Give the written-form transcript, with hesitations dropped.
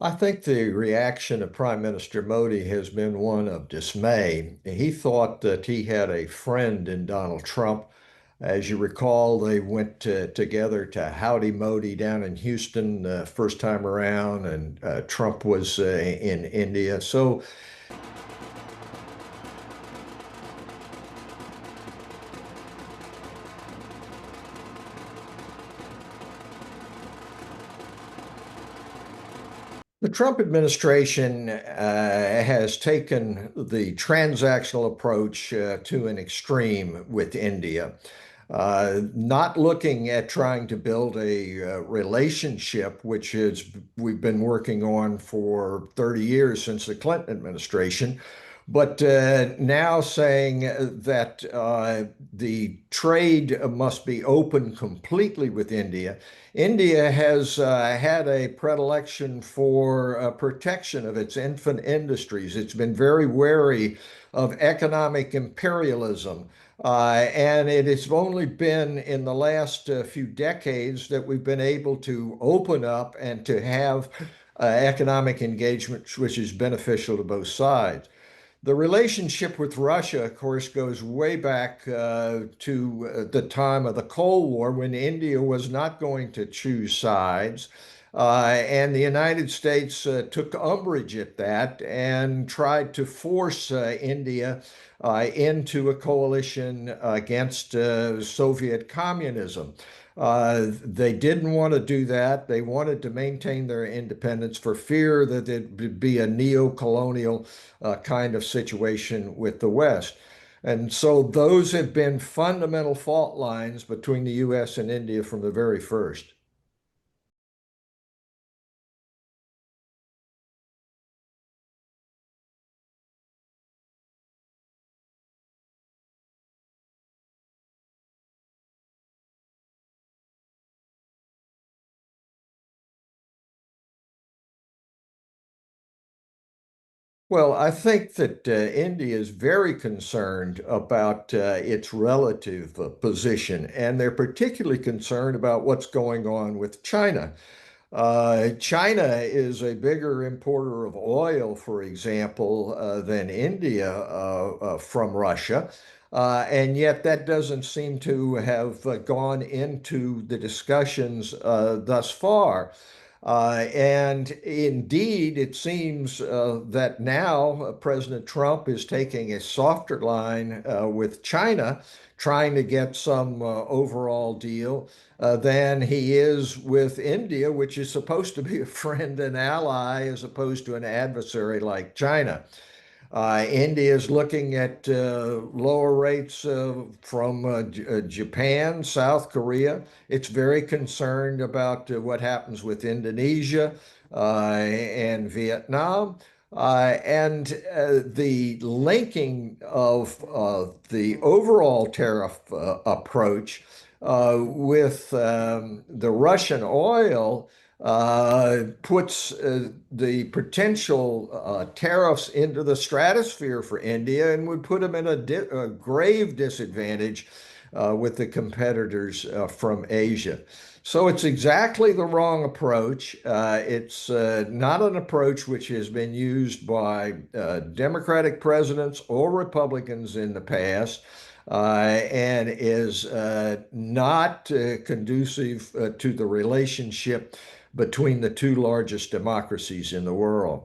I think the reaction of Prime Minister Modi has been one of dismay. He thought that he had a friend in Donald Trump. As you recall, they went together to Howdy Modi down in Houston first time around, and Trump was in India. So the Trump administration has taken the transactional approach to an extreme with India, not looking at trying to build a relationship, which is we've been working on for 30 years since the Clinton administration, but now saying that the trade must be open completely with India. India has had a predilection for protection of its infant industries. It's been very wary of economic imperialism. And it has only been in the last few decades that we've been able to open up and to have economic engagement, which is beneficial to both sides. The relationship with Russia, of course, goes way back to the time of the Cold War when India was not going to choose sides. And the United States took umbrage at that and tried to force India into a coalition against Soviet communism. They didn't want to do that. They wanted to maintain their independence for fear that it would be a neo-colonial kind of situation with the West. And so those have been fundamental fault lines between the U.S. and India from the very first. Well, I think that India is very concerned about its relative position, and they're particularly concerned about what's going on with China. China is a bigger importer of oil, for example, than India from Russia. And yet that doesn't seem to have gone into the discussions thus far. And indeed, it seems that now President Trump is taking a softer line with China, trying to get some overall deal than he is with India, which is supposed to be a friend and ally as opposed to an adversary like China. India is looking at lower rates from Japan, South Korea. It's very concerned about what happens with Indonesia and Vietnam. And the linking of the overall tariff approach with the Russian oil puts the potential tariffs into the stratosphere for India and would put them in a grave disadvantage with the competitors from Asia. So it's exactly the wrong approach. It's not an approach which has been used by Democratic presidents or Republicans in the past. And is not conducive to the relationship between the two largest democracies in the world.